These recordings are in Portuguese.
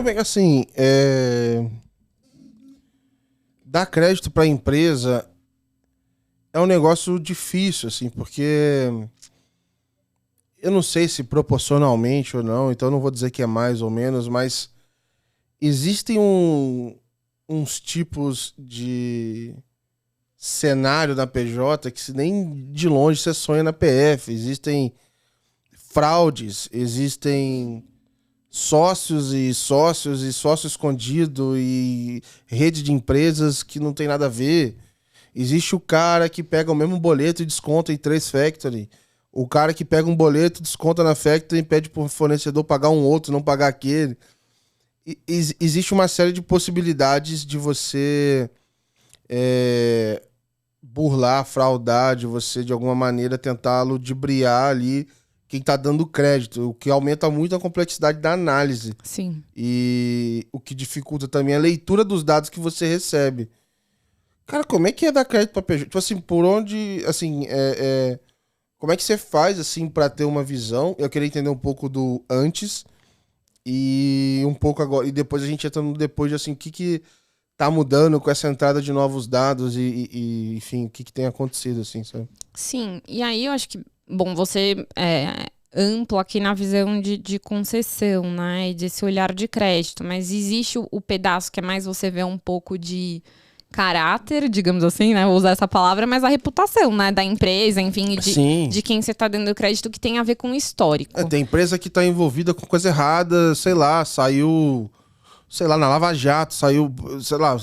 como é que, assim, dar crédito para a empresa é um negócio difícil, assim, porque eu não sei se proporcionalmente ou não, então eu não vou dizer que é mais ou menos, mas existem uns tipos de cenário na PJ que nem de longe você sonha na PF. Existem fraudes, existem sócio escondido e rede de empresas que não tem nada a ver. Existe o cara que pega o mesmo boleto e desconta em 3 factory. O cara que pega um boleto, desconta na factory e pede pro fornecedor pagar um outro, não pagar aquele. Existe uma série de possibilidades de você burlar, fraudar, de você de alguma maneira tentar ludibriar ali quem tá dando crédito, o que aumenta muito a complexidade da análise. Sim. E o que dificulta também a leitura dos dados que você recebe. Cara, como é que é dar crédito pra PJ? Tipo assim, por onde, assim, como é que você faz, assim, pra ter uma visão? Eu queria entender um pouco do antes e um pouco agora. E depois a gente entra no depois de, assim, o que tá mudando com essa entrada de novos dados e enfim, o que tem acontecido, assim, sabe? Sim, e aí eu acho que, bom, você é amplo aqui na visão de concessão, né, e desse olhar de crédito, mas existe o pedaço que é mais você vê um pouco de caráter, digamos assim, né, vou usar essa palavra, mas a reputação, né, da empresa, enfim, de quem você tá dando crédito, que tem a ver com o histórico. Tem empresa que tá envolvida com coisa errada, sei lá, saiu... Sei lá, na Lava Jato, saiu, sei lá,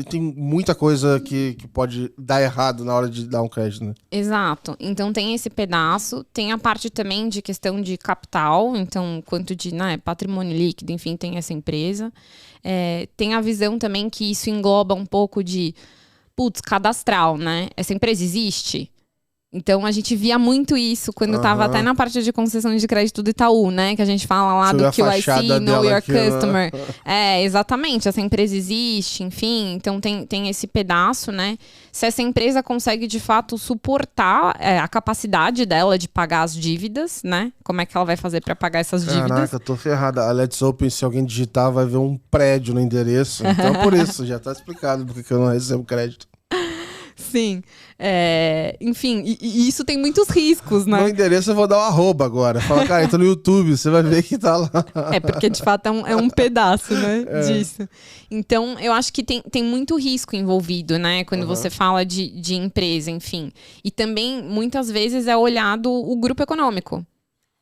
tem muita coisa que pode dar errado na hora de dar um crédito, né? Exato. Então tem esse pedaço, tem a parte também de questão de capital, então quanto de patrimônio líquido, enfim, tem essa empresa. Tem a visão também que isso engloba um pouco de, cadastral, né? Essa empresa existe? Então, a gente via muito isso quando estava até na parte de concessão de crédito do Itaú, né? Que a gente fala lá do QIC, Know Your Customer. Exatamente. Essa empresa existe, enfim. Então, tem esse pedaço, né? Se essa empresa consegue, de fato, suportar a capacidade dela de pagar as dívidas, né? Como é que ela vai fazer para pagar essas dívidas? Caraca, eu tô ferrada. A Let's Open, se alguém digitar, vai ver um prédio no endereço. Então, por isso, já tá explicado porque eu não recebo crédito. Sim. Enfim, e isso tem muitos riscos, né? No endereço eu vou dar um @ agora. Fala, cara, entra no YouTube, você vai ver que tá lá. Porque de fato é um pedaço, né, disso. Então, eu acho que tem muito risco envolvido, né? Quando você fala de empresa, enfim. E também, muitas vezes, é olhado o grupo econômico.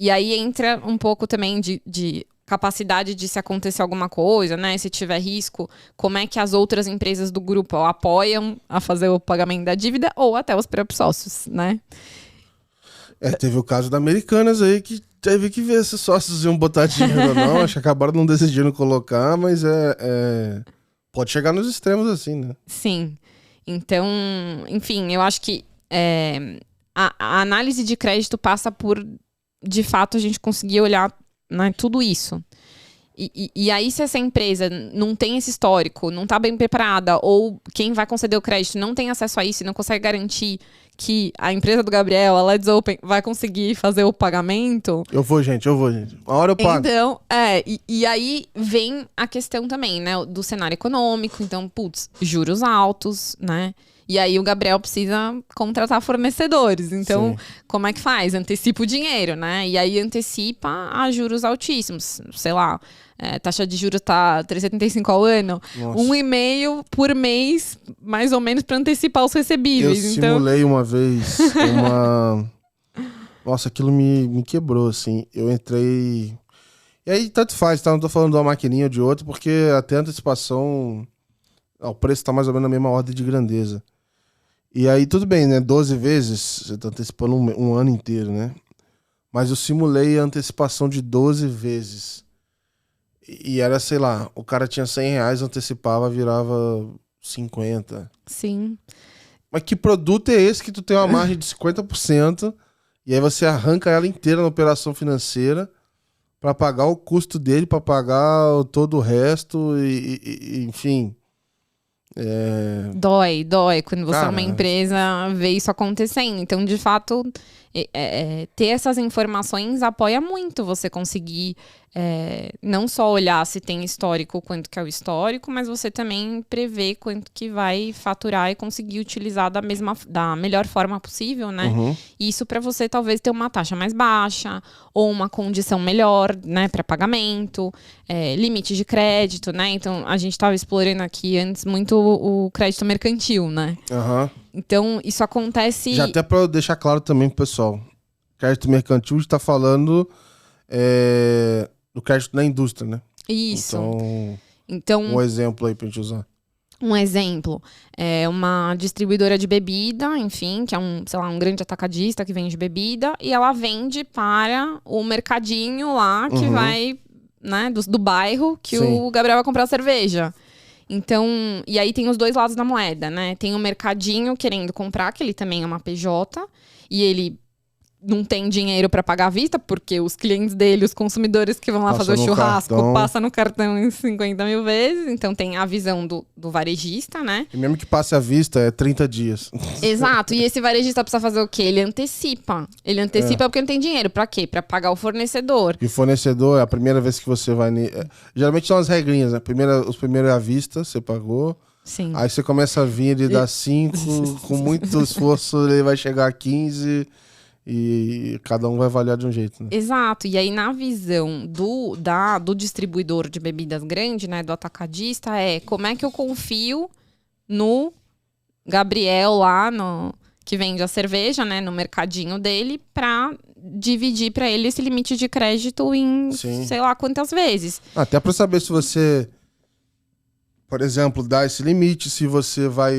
E aí entra um pouco também de capacidade de se acontecer alguma coisa, né? Se tiver risco, como é que as outras empresas do grupo apoiam a fazer o pagamento da dívida ou até os próprios sócios, né? Teve o caso da Americanas aí que teve que ver se os sócios iam botar dinheiro ou não. Acho que acabaram não decidindo colocar, mas pode chegar nos extremos assim, né? Sim. Então, enfim, eu acho que a análise de crédito passa por, de fato, a gente conseguir olhar, né, tudo isso. E aí, se essa empresa não tem esse histórico, não está bem preparada, ou quem vai conceder o crédito não tem acesso a isso e não consegue garantir que a empresa do Gabriel, a Let's Open, vai conseguir fazer o pagamento... Eu vou, gente. Uma hora eu pago. Então, e aí vem a questão também, né, do cenário econômico. Então, juros altos, né? E aí o Gabriel precisa contratar fornecedores. Então, como é que faz? Antecipa o dinheiro, né? E aí antecipa a juros altíssimos. Sei lá, taxa de juros tá 3,75 ao ano. Nossa. 1,5 por mês, mais ou menos, para antecipar os recebíveis. Eu simulei uma vez uma... Nossa, aquilo me quebrou, assim. Eu entrei... E aí, tanto faz, tá? Não tô falando de uma maquininha ou de outra, porque até a antecipação... o preço tá mais ou menos na mesma ordem de grandeza. E aí, tudo bem, né? 12 vezes, você tá antecipando um ano inteiro, né? Mas eu simulei a antecipação de 12 vezes. E era, sei lá, o cara tinha R$100, antecipava, virava 50. Sim. Mas que produto é esse que tu tem uma margem de 50% e aí você arranca ela inteira na operação financeira para pagar o custo dele, para pagar todo o resto e enfim... Dói quando você é uma empresa, vê isso acontecendo. Então, de fato, ter essas informações apoia muito você conseguir não só olhar se tem histórico, quanto que é o histórico, mas você também prever quanto que vai faturar e conseguir utilizar da melhor forma possível, né? E isso para você talvez ter uma taxa mais baixa ou uma condição melhor, né, para pagamento, limite de crédito, né? Então a gente estava explorando aqui antes muito o crédito mercantil, né? Então, isso acontece... Já até para deixar claro também pro pessoal, crédito mercantil está falando do crédito na indústria, né? Isso. Então, um exemplo aí pra gente usar. Um exemplo, é uma distribuidora de bebida, enfim, que é um grande atacadista que vende bebida, e ela vende para o mercadinho lá que vai, né, do bairro, que o Gabriel vai comprar cerveja. Então, e aí tem os dois lados da moeda, né? Tem o mercadinho querendo comprar, que ele também é uma PJ, e ele não tem dinheiro para pagar à vista, porque os clientes dele, os consumidores que vão lá fazer o churrasco, passa no cartão em 50 mil vezes. Então tem a visão do varejista, né? E mesmo que passe à vista, é 30 dias. Exato. E esse varejista precisa fazer o quê? Ele antecipa. Ele antecipa porque não tem dinheiro. Pra quê? Pra pagar o fornecedor. E o fornecedor, é a primeira vez que você vai... Geralmente são as regrinhas, né? Os primeiros à vista, você pagou. Sim. Aí você começa a vir, ele dá 5, com muito esforço ele vai chegar a 15... E cada um vai avaliar de um jeito, né? Exato. E aí, na visão do distribuidor de bebidas grande, né? Do atacadista, como é que eu confio no Gabriel lá, que vende a cerveja, né? No mercadinho dele, pra dividir pra ele esse limite de crédito em sei lá quantas vezes. Até pra saber se você, por exemplo, dá esse limite, se você vai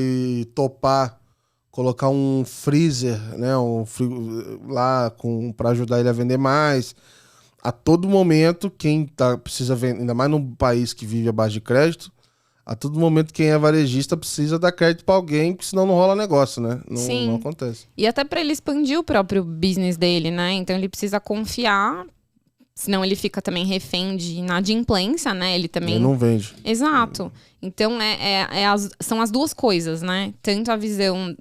topar colocar um freezer, né, lá para ajudar ele a vender mais. A todo momento, quem precisa vender, ainda mais num país que vive à base de crédito, a todo momento quem é varejista precisa dar crédito para alguém, porque senão não rola negócio, né? Não acontece. E até para ele expandir o próprio business dele, né? Então ele precisa confiar, senão ele fica também refém de inadimplência, né? Ele também... Ele não vende. Exato. Então, são as duas coisas, né? Tanto a visão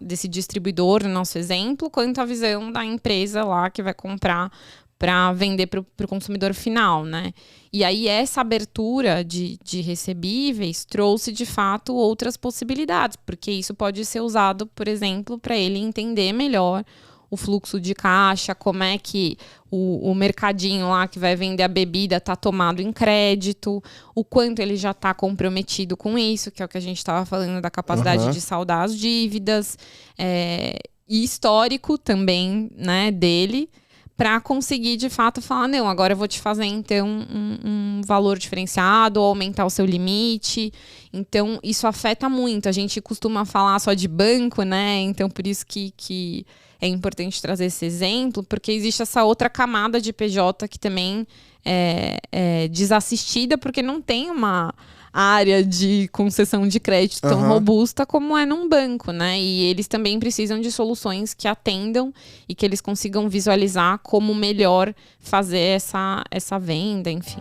desse distribuidor, no nosso exemplo, quanto a visão da empresa lá que vai comprar para vender para o consumidor final, né? E aí, essa abertura de recebíveis trouxe, de fato, outras possibilidades, porque isso pode ser usado, por exemplo, para ele entender melhor o fluxo de caixa, como é que o mercadinho lá que vai vender a bebida está tomado em crédito, o quanto ele já está comprometido com isso, que é o que a gente estava falando da capacidade de saldar as dívidas, e histórico também, né, dele, para conseguir, de fato, falar, não, agora eu vou te fazer, então, um valor diferenciado, ou aumentar o seu limite. Então, isso afeta muito. A gente costuma falar só de banco, né? Então, por isso que é importante trazer esse exemplo, porque existe essa outra camada de PJ que também é desassistida, porque não tem uma área de concessão de crédito tão robusta como é num banco, né? E eles também precisam de soluções que atendam e que eles consigam visualizar como melhor fazer essa venda, enfim.